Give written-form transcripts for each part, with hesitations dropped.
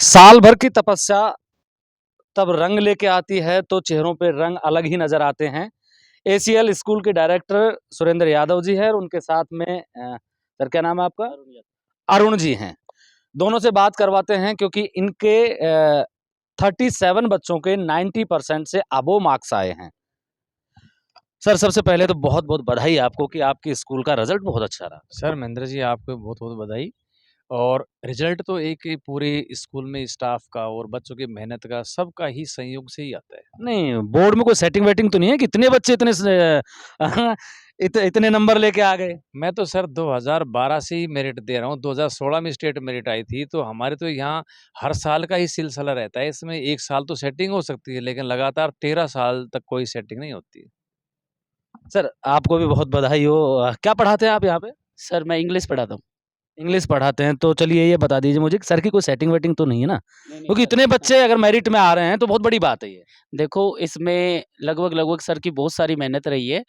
साल भर की तपस्या तब रंग लेके आती है तो चेहरों पे रंग अलग ही नजर आते हैं। एसीएल स्कूल के डायरेक्टर सुरेंद्र यादव जी है और उनके साथ में सर क्या नाम है आपका? अरुण जी हैं। दोनों से बात करवाते हैं क्योंकि इनके 37 बच्चों के 90% से अबो मार्क्स आए हैं। सर सबसे पहले तो बहुत बहुत बधाई आपको कि आपके स्कूल का रिजल्ट बहुत अच्छा रहा। सर महेंद्र जी, आपको बहुत-बहुत बधाई। और रिज़ल्ट तो एक ही पूरे स्कूल में स्टाफ का और बच्चों की मेहनत का सबका ही संयोग से ही आता है। नहीं, बोर्ड में कोई सेटिंग वेटिंग तो नहीं है कि इतने बच्चे इतने नंबर लेके आ गए? मैं तो सर 2012 से ही मेरिट दे रहा हूँ, 2016 में स्टेट मेरिट आई थी, तो हमारे तो यहाँ हर साल का ही सिलसिला रहता है। इसमें 1 साल तो सेटिंग हो सकती है, लेकिन लगातार 13 साल तक कोई सेटिंग नहीं होती। सर आपको भी बहुत बधाई हो। क्या पढ़ाते हैं आप यहाँ पे? सर मैं इंग्लिश पढ़ाता हूँ। इंग्लिश पढ़ाते हैं तो चलिए ये बता दीजिए मुझे कि सर की कोई सेटिंग वेटिंग तो नहीं है ना? नहीं क्योंकि सर। इतने बच्चे अगर मेरिट में आ रहे हैं तो बहुत बड़ी बात है ये। देखो इसमें लगभग सर की बहुत सारी मेहनत रही है।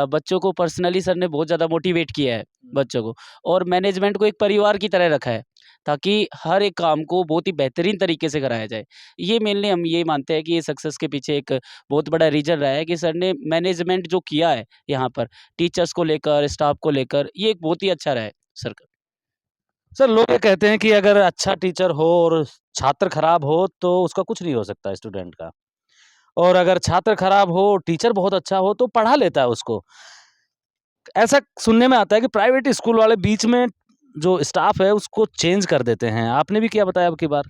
बच्चों को पर्सनली सर ने बहुत ज़्यादा मोटिवेट किया है बच्चों को, और मैनेजमेंट को एक परिवार की तरह रखा है ताकि हर एक काम को बहुत ही बेहतरीन तरीके से कराया जाए। ये मेनली हम ये मानते हैं कि ये सक्सेस के पीछे एक बहुत बड़ा रीज़न रहा है कि सर ने मैनेजमेंट जो किया है यहाँ पर टीचर्स को लेकर, स्टाफ को लेकर, ये एक बहुत ही अच्छा रहा है सर का। सर लोग ये कहते हैं कि अगर अच्छा टीचर हो और छात्र खराब हो तो उसका कुछ नहीं हो सकता स्टूडेंट का, और अगर छात्र खराब हो टीचर बहुत अच्छा हो तो पढ़ा लेता है उसको। ऐसा सुनने में आता है कि प्राइवेट स्कूल वाले बीच में जो स्टाफ है उसको चेंज कर देते हैं। आपने भी क्या बताया अब की बार?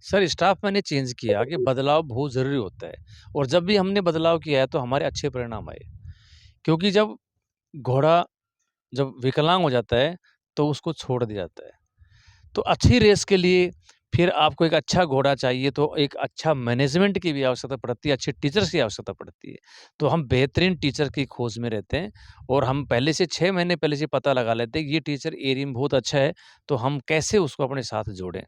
सर स्टाफ मैंने चेंज किया कि बदलाव बहुत ज़रूरी होता है, और जब भी हमने बदलाव किया है तो हमारे अच्छे परिणाम आए। क्योंकि जब घोड़ा जब विकलांग हो जाता है तो उसको छोड़ दिया जाता है। तो अच्छी रेस के लिए फिर आपको एक अच्छा घोड़ा चाहिए, तो एक अच्छा मैनेजमेंट की भी आवश्यकता पड़ती है, अच्छे टीचर्स की आवश्यकता पड़ती है। तो हम बेहतरीन टीचर की खोज में रहते हैं, और हम पहले से 6 महीने पहले से पता लगा लेते हैं कि ये टीचर एरिया में बहुत अच्छा है, तो हम कैसे उसको अपने साथ जोड़ें।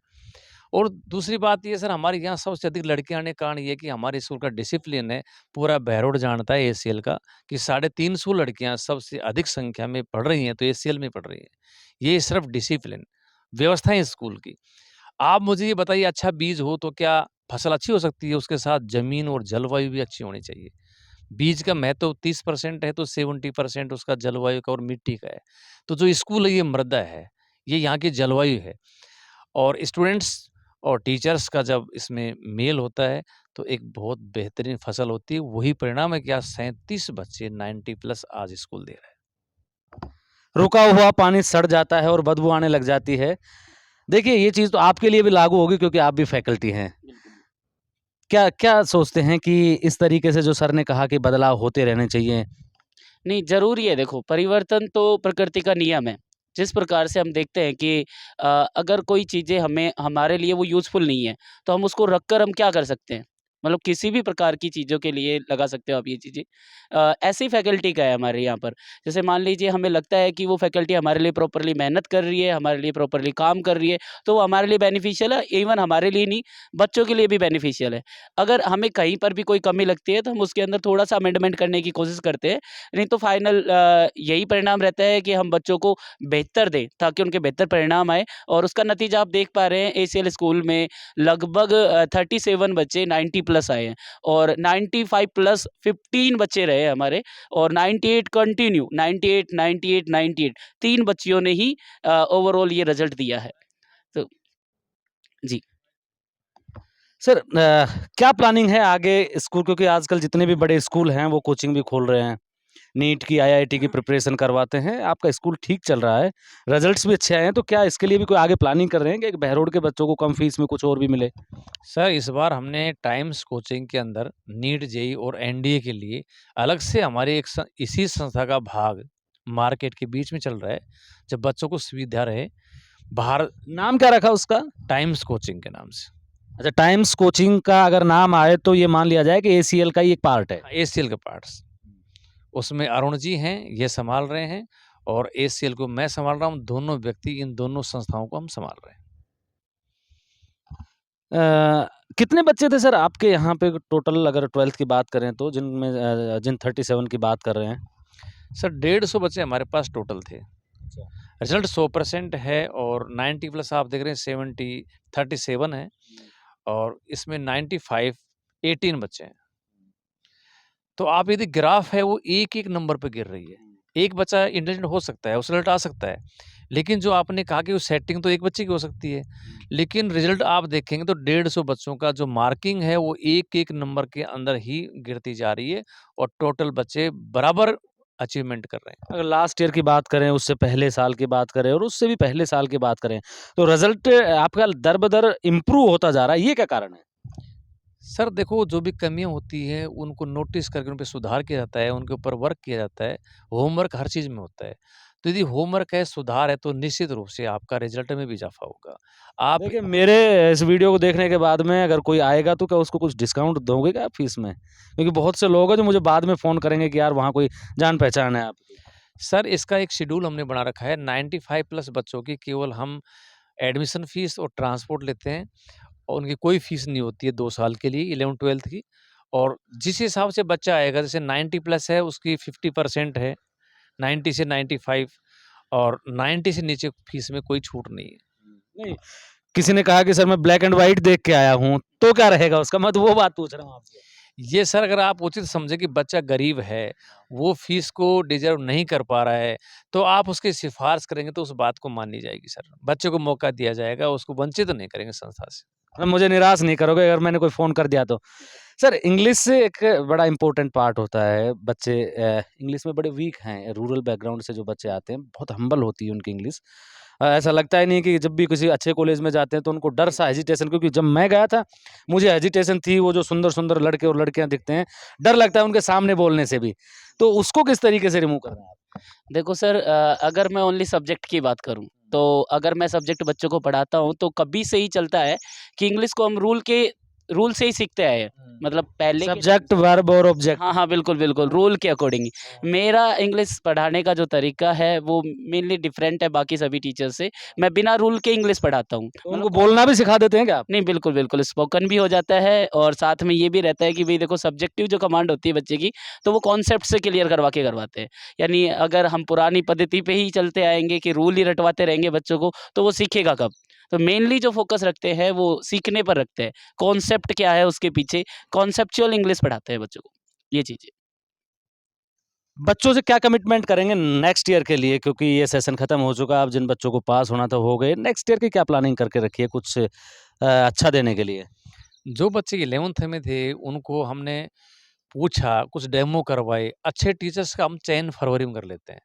और दूसरी बात ये सर, हमारे यहाँ सबसे अधिक लड़कियाँ आने का कारण ये है कि हमारे स्कूल का डिसिप्लिन है, पूरा बहरोड जानता है एसीएल का, कि 350 लड़कियाँ सबसे अधिक संख्या में पढ़ रही हैं, तो एसीएल में पढ़ रही हैं। ये सिर्फ़ डिसिप्लिन, व्यवस्था है स्कूल की। आप मुझे ये बताइए, अच्छा बीज हो तो क्या फसल अच्छी हो सकती है? उसके साथ ज़मीन और जलवायु भी अच्छी होनी चाहिए। बीज का महत्व 30% है, तो 70% उसका जलवायु का और मिट्टी का है। तो जो स्कूल है ये मृदा है, ये यहाँ की जलवायु है। और स्टूडेंट्स और टीचर्स का जब इसमें मेल होता है, तो एक बहुत बेहतरीन फसल होती है। वही परिणाम है कि आज 37 बच्चे 90 प्लस आज स्कूल दे रहे हैं। रुका हुआ पानी सड़ जाता है और बदबू आने लग जाती है। देखिए ये चीज़ तो आपके लिए भी लागू होगी क्योंकि आप भी फैकल्टी हैं। क्या क्या सोचते हैं कि इस तरीके से जो सर ने कहा कि बदलाव होते रहने चाहिए? नहीं, ज़रूरी है। देखो, परिवर्तन तो प्रकृति का नियम है। जिस प्रकार से हम देखते हैं कि अगर कोई चीज़ें हमें हमारे लिए वो यूज़फुल नहीं है, तो हम उसको रख कर हम क्या कर सकते हैं? मतलब किसी भी प्रकार की चीज़ों के लिए लगा सकते हो आप ये चीज़ें। ऐसे ही फैकल्टी का है हमारे यहाँ पर। जैसे मान लीजिए हमें लगता है कि वो फैकल्टी हमारे लिए प्रॉपर्ली मेहनत कर रही है, हमारे लिए प्रॉपर्ली काम कर रही है, तो वो हमारे लिए बेनिफिशियल है। इवन हमारे लिए नहीं, बच्चों के लिए भी बेनिफिशियल है। अगर हमें कहीं पर भी कोई कमी लगती है, तो हम उसके अंदर थोड़ा-सा अमेंडमेंट करने की कोशिश करते हैं। नहीं तो फाइनल यही परिणाम रहता है कि हम बच्चों को बेहतर दें ताकि उनके बेहतर परिणाम आए, और उसका नतीजा आप देख पा रहे हैं एसीएल स्कूल में लगभग 37 बच्चे 90 प्लस आए हैं, और 95 प्लस 15 बच्चे रहे हमारे, और 98 कंटिन्यू 98 98 98 3 बच्चियों ने ही ओवरऑल ये रिजल्ट दिया है। तो जी। सर क्या प्लानिंग है आगे स्कूल, क्योंकि आजकल जितने भी बड़े स्कूल हैं वो कोचिंग भी खोल रहे हैं, नीट की आईआईटी की प्रिपरेशन करवाते हैं। आपका स्कूल ठीक चल रहा है, रिजल्ट्स भी अच्छे आए हैं, तो क्या इसके लिए भी कोई आगे प्लानिंग कर रहे हैं कि एक बहरोड के बच्चों को कम फीस में कुछ और भी मिले? सर इस बार हमने टाइम्स कोचिंग के अंदर नीट, जेईई और एनडीए के लिए अलग से हमारे इसी संस्था का भाग मार्केट के बीच में चल रहा है, जब बच्चों को सुविधा रहे। बाहर नाम क्या रखा उसका? टाइम्स कोचिंग के नाम से। अच्छा, टाइम्स कोचिंग का अगर नाम आए तो ये मान लिया जाए कि एसीएल का ही एक पार्ट है। एसीएल के पार्ट्स उसमें अरुण जी हैं, ये संभाल रहे हैं, और एसीएल को मैं संभाल रहा हूँ। दोनों व्यक्ति इन दोनों संस्थाओं को हम संभाल रहे हैं। कितने बच्चे थे सर आपके यहाँ पे टोटल, अगर 12th की बात करें तो, जिनमें जिन 37 की बात कर रहे हैं? सर 150 बच्चे हमारे पास टोटल थे। रिजल्ट 100% है और 90 प्लस आप देख रहे हैं 37 है और इसमें 95 18 बच्चे हैं। तो आप यदि ग्राफ है वो एक-एक नंबर पे गिर रही है। एक बच्चा इंटेलिजेंट हो सकता है, उसे रिजल्ट आ सकता है। लेकिन जो आपने कहा कि वो सेटिंग तो एक बच्चे की हो सकती है। लेकिन रिजल्ट आप देखेंगे तो 150 बच्चों का जो मार्किंग है वो एक-एक नंबर के अंदर ही गिरती जा रही है और टोटल बच्चे बराबर अचीवमेंट कर रहे हैं। अगर लास्ट ईयर की बात करें, उससे पहले साल की बात करें और उससे भी पहले साल की बात करें, तो रिजल्ट आपका दर-ब-दर इम्प्रूव होता जा रहा है, ये क्या कारण है? सर देखो जो भी कमियाँ होती हैं उनको नोटिस करके उन पे सुधार किया जाता है, उनके ऊपर वर्क किया जाता है। होमवर्क हर चीज़ में होता है। तो यदि होमवर्क है, सुधार है तो निश्चित रूप से आपका रिज़ल्ट में भी इज़ाफ़ा होगा। आप देखिए, मेरे इस वीडियो को देखने के बाद में अगर कोई आएगा तो क्या उसको कुछ डिस्काउंट दोगे क्या फीस में? क्योंकि बहुत से लोग हैं जो मुझे बाद में फ़ोन करेंगे कि यार वहाँ कोई जान-पहचान है आपकी। सर इसका एक शेड्यूल हमने बना रखा है 95 प्लस बच्चों की केवल हम एडमिशन फ़ीस और ट्रांसपोर्ट लेते हैं और उनकी कोई फ़ीस नहीं होती है 2 साल के लिए 11th-12th की और जिस हिसाब से बच्चा आएगा जैसे 90 प्लस है उसकी 50% है, 90 से 95 और 90 से नीचे फ़ीस में कोई छूट नहीं है। नहीं, किसी ने कहा कि सर मैं ब्लैक एंड व्हाइट देख के आया हूँ, तो क्या रहेगा उसका? मैं तो वो बात पूछ रहा हूँ आपसे। ये सर अगर आप उचित समझे कि बच्चा गरीब है, वो फ़ीस को डिज़र्व नहीं कर पा रहा है, तो आप उसकी सिफ़ारिश करेंगे तो उस बात को मानी जाएगी सर। बच्चे को मौका दिया जाएगा, उसको वंचित नहीं करेंगे संस्था से। मुझे निराश नहीं करोगे अगर मैंने कोई फ़ोन कर दिया तो। सर इंग्लिश से एक बड़ा इम्पोर्टेंट पार्ट होता है, बच्चे इंग्लिश में बड़े वीक हैं, रूरल बैकग्राउंड से जो बच्चे आते हैं, बहुत हम्बल होती है उनकी इंग्लिश। ऐसा लगता ही नहीं कि जब भी किसी अच्छे कॉलेज में जाते हैं तो उनको डर सा हेजिटेशन क्योंकि जब मैं गया था, मुझे हेजिटेशन थी, वो जो सुंदर-सुंदर लड़के और लड़कियाँ दिखते हैं, डर लगता है उनके सामने बोलने से भी। तो उसको किस तरीके से रिमूव करना है आप? देखो सर, अगर मैं ओनली सब्जेक्ट की बात करूँ, तो अगर मैं सब्जेक्ट बच्चों को पढ़ाता हूँ, तो कभी से ही चलता है कि इंग्लिश को हम रूल से ही सीखते आए हैं। मतलब पहले के सब्जेक्ट, वर्ब और ऑब्जेक्ट। हाँ, हाँ, बिल्कुल, बिल्कुल, रूल के अकॉर्डिंग ही। मेरा इंग्लिश पढ़ाने का जो तरीका है, वो मेनली डिफरेंट है बाकी सभी टीचर से। मैं बिना रूल के इंग्लिश पढ़ाता हूँ। तो उनको बोलना भी सिखा देते हैं क्या आप? नहीं, बिल्कुल, बिल्कुल, स्पोकन भी हो जाता है और साथ में ये भी रहता है कि भई देखो सब्जेक्टिव जो कमांड होती है बच्चे की, तो वो कॉन्सेप्ट से क्लियर करवा के करवाते हैं। यानी अगर हम पुरानी पद्धति पे ही चलते आएँगे कि रूल ही रटवाते रहेंगे बच्चों को, तो वो सीखेगा कब? तो मेनली जो फ़ोकस रखते हैं, वो सीखने पर रखते हैं। कॉन्सेप्ट क्या है उसके पीछे, कॉन्सेप्चुअल इंग्लिश पढ़ाते हैं बच्चों को, ये चीज़ है। बच्चों से क्या कमिटमेंट करेंगे नेक्स्ट ईयर के लिए? क्योंकि ये सेशन खत्म हो चुका है, अब जिन बच्चों को पास होना था हो गए। नेक्स्ट ईयर की क्या प्लानिंग करके रखी है कुछ अच्छा देने के लिए? जो बच्चे 11th में थे, उनको हमने पूछा, कुछ डेमो करवाए, अच्छे टीचर्स का हम चयन फरवरी में कर लेते हैं।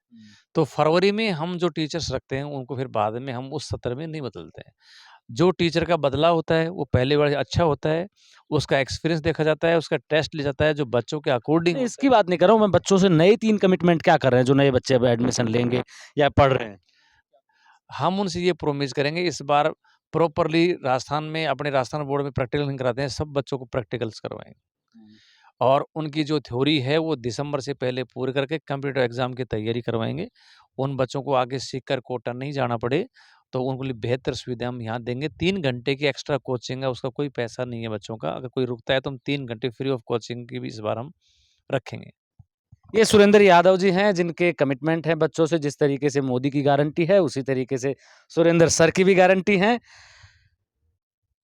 तो फरवरी में हम जो टीचर्स रखते हैं, उनको फिर बाद में हम उस सत्र में नहीं बदलते हैं। जो टीचर का बदलाव होता है, वो पहले बार अच्छा होता है, उसका एक्सपीरियंस देखा जाता है, उसका टेस्ट लिया जाता है, जो बच्चों के अकॉर्डिंग नहीं, होता इसकी है। बात नहीं कर रहा हूँ मैं बच्चों से नए 3 कमिटमेंट क्या कर रहे हैं, जो नए बच्चे अब एडमिशन लेंगे या पढ़ रहे हैं? हम उनसे ये प्रॉमिस करेंगे इस बार प्रॉपरली राजस्थान में अपने राजस्थान बोर्ड में प्रैक्टिकल नहीं कराते हैं, सब बच्चों को प्रैक्टिकल्स करवाएँगे। और उनकी जो थ्योरी है वो दिसंबर से पहले पूरी करके कंप्यूटर एग्ज़ाम की तैयारी करवाएँगे। उन बच्चों को आगे सीख कर कोटा नहीं जाना पड़े, तो उनके लिए बेहतर सुविधा हम यहाँ देंगे। 3 घंटे की एक्स्ट्रा कोचिंग है, उसका कोई पैसा नहीं है बच्चों का। अगर कोई रुकता है तो हम 3 घंटे फ्री ऑफ कोचिंग की भी इस बार हम रखेंगे। ये सुरेंद्र यादव जी हैं, जिनके कमिटमेंट हैं बच्चों से, जिस तरीके से मोदी की गारंटी है, उसी तरीके से सुरेंद्र सर की भी गारंटी है।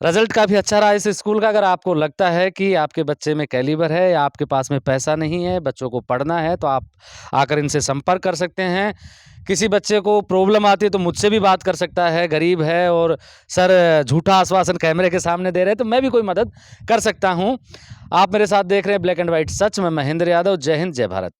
रिजल्ट काफ़ी अच्छा रहा इस स्कूल का। अगर आपको लगता है कि आपके बच्चे में कैलिबर है या आपके पास में पैसा नहीं है, बच्चों को पढ़ना है, तो आप आकर इनसे संपर्क कर सकते हैं। किसी बच्चे को प्रॉब्लम आती है तो मुझसे भी बात कर सकता है, गरीब है और सर झूठा आश्वासन कैमरे के सामने दे रहे हैं, तो मैं भी कोई मदद कर सकता हूँ। आप मेरे साथ देख रहे हैं ब्लैक एंड व्हाइट सच, मैं महेंद्र यादव। जय हिंद, जय भारत।